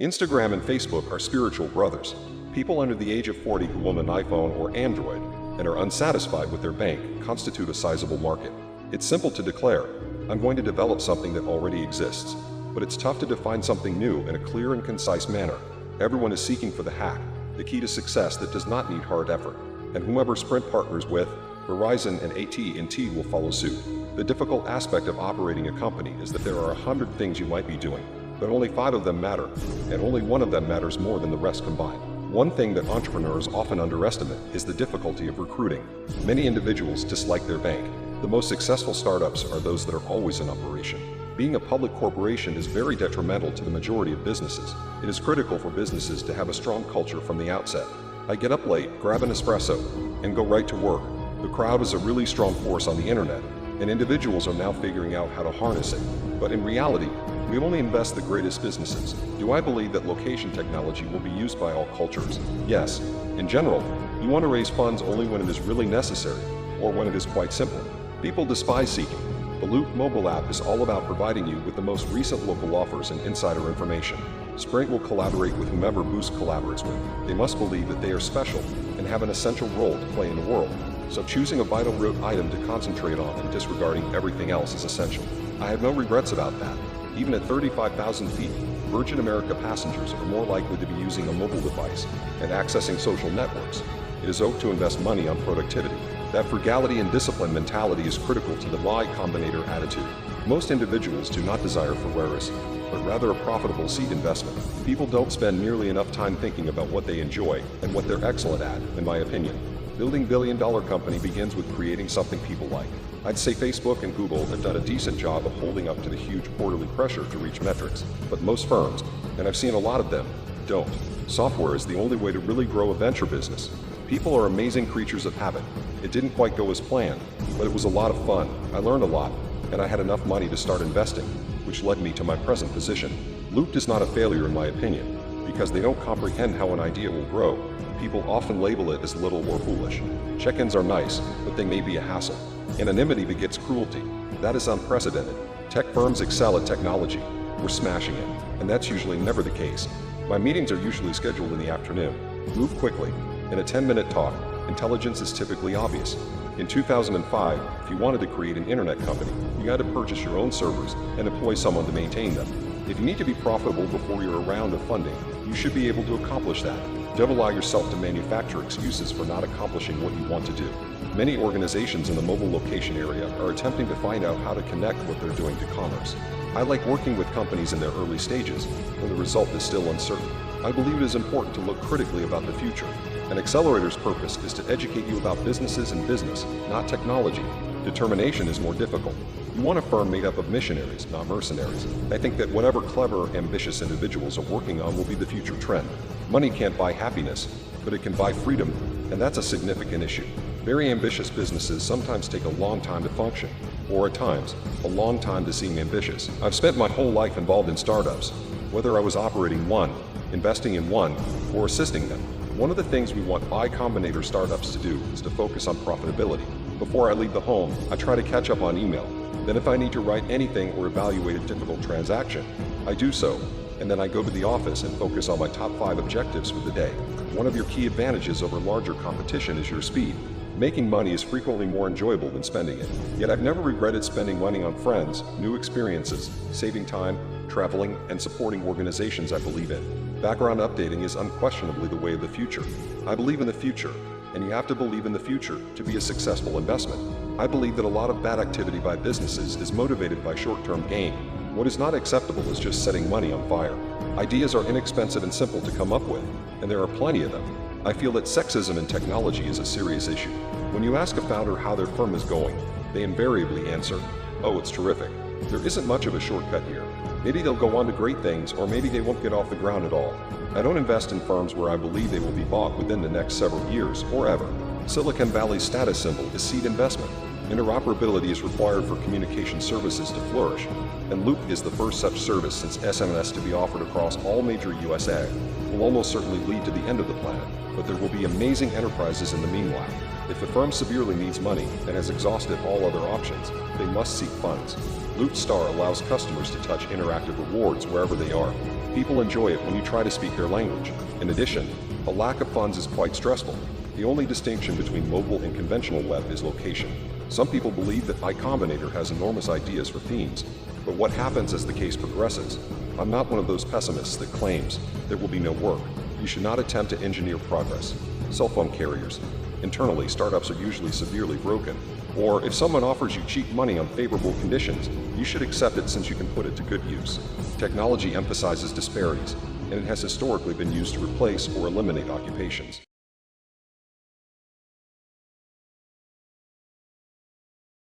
Instagram and Facebook are spiritual brothers. People under the age of 40 who own an iPhone or Android and are unsatisfied with their bank constitute a sizable market. It's simple to declare, I'm going to develop something that already exists. But it's tough to define something new in a clear and concise manner. Everyone is seeking for the hack, the key to success that does not need hard effort. And whomever Sprint partners with, Verizon and AT&T will follow suit. The difficult aspect of operating a company is that there are 100 things you might be doing, but only 5 of them matter, and only one of them matters more than the rest combined. One thing that entrepreneurs often underestimate is the difficulty of recruiting. Many individuals dislike their bank. The most successful startups are those that are always in operation. Being a public corporation is very detrimental to the majority of businesses. It is critical for businesses to have a strong culture from the outset. I get up late, grab an espresso, and go right to work. The crowd is a really strong force on the internet, and individuals are now figuring out how to harness it. But in reality, we only invest the greatest businesses. Do I believe that location technology will be used by all cultures? Yes. In general, you want to raise funds only when it is really necessary, or when it is quite simple. People despise seeking. The Loop mobile app is all about providing you with the most recent local offers and insider information. Sprint will collaborate with whomever Boost collaborates with. They must believe that they are special and have an essential role to play in the world. So choosing a vital root item to concentrate on and disregarding everything else is essential. I have no regrets about that. Even at 35,000 feet, Virgin America passengers are more likely to be using a mobile device and accessing social networks. It is owed to invest money on productivity. That frugality and discipline mentality is critical to the Y Combinator attitude. Most individuals do not desire Ferraris, but rather a profitable seed investment. People don't spend nearly enough time thinking about what they enjoy and what they're excellent at, in my opinion. Building billion-dollar company begins with creating something people like. I'd say Facebook and Google have done a decent job of holding up to the huge quarterly pressure to reach metrics, but most firms, and I've seen a lot of them, don't. Software is the only way to really grow a venture business. People are amazing creatures of habit. It didn't quite go as planned, but it was a lot of fun. I learned a lot, and I had enough money to start investing, which led me to my present position. Loop is not a failure in my opinion, because they don't comprehend how an idea will grow. People often label it as little or foolish. Check-ins are nice, but they may be a hassle. Anonymity begets cruelty. That is unprecedented. Tech firms excel at technology. We're smashing it, and that's usually never the case. My meetings are usually scheduled in the afternoon. Move quickly. In a 10-minute talk, intelligence is typically obvious. In 2005, if you wanted to create an internet company, you had to purchase your own servers and employ someone to maintain them. If you need to be profitable before you're a round of funding, you should be able to accomplish that. Don't allow yourself to manufacture excuses for not accomplishing what you want to do. Many organizations in the mobile location area are attempting to find out how to connect what they're doing to commerce. I like working with companies in their early stages, when the result is still uncertain. I believe it is important to look critically about the future. An accelerator's purpose is to educate you about businesses and business, not technology. Determination is more difficult. You want a firm made up of missionaries, not mercenaries. I think that whatever clever, ambitious individuals are working on will be the future trend. Money can't buy happiness, but it can buy freedom, and that's a significant issue. Very ambitious businesses sometimes take a long time to function, or at times, a long time to seem ambitious. I've spent my whole life involved in startups, whether I was operating one, investing in one, or assisting them. One of the things we want Y Combinator startups to do is to focus on profitability. Before I leave the home, I try to catch up on email. Then if I need to write anything or evaluate a difficult transaction, I do so. And then I go to the office and focus on my top 5 objectives for the day. One of your key advantages over larger competition is your speed. Making money is frequently more enjoyable than spending it. Yet I've never regretted spending money on friends, new experiences, saving time, traveling, and supporting organizations I believe in. Background updating is unquestionably the way of the future. I believe in the future, and you have to believe in the future to be a successful investment. I believe that a lot of bad activity by businesses is motivated by short-term gain. What is not acceptable is just setting money on fire. Ideas are inexpensive and simple to come up with, and there are plenty of them. I feel that sexism in technology is a serious issue. When you ask a founder how their firm is going, they invariably answer, "Oh, it's terrific." There isn't much of a shortcut here. Maybe they'll go on to great things, or maybe they won't get off the ground at all. I don't invest in firms where I believe they will be bought within the next several years or ever. Silicon Valley's status symbol is seed investment. Interoperability is required for communication services to flourish, and Loop is the first such service since SMS to be offered across all major USA. Will almost certainly lead to the end of the planet, but there will be amazing enterprises in the meanwhile. If the firm severely needs money and has exhausted all other options, they must seek funds. Loop Star allows customers to touch interactive rewards wherever they are. People enjoy it when you try to speak their language. In addition, a lack of funds is quite stressful. The only distinction between mobile and conventional web is location. Some people believe that iCombinator has enormous ideas for themes, but what happens as the case progresses? I'm not one of those pessimists that claims there will be no work. You should not attempt to engineer progress. Cell phone carriers. Internally, startups are usually severely broken. Or if someone offers you cheap money on favorable conditions, you should accept it since you can put it to good use. Technology emphasizes disparities, and it has historically been used to replace or eliminate occupations.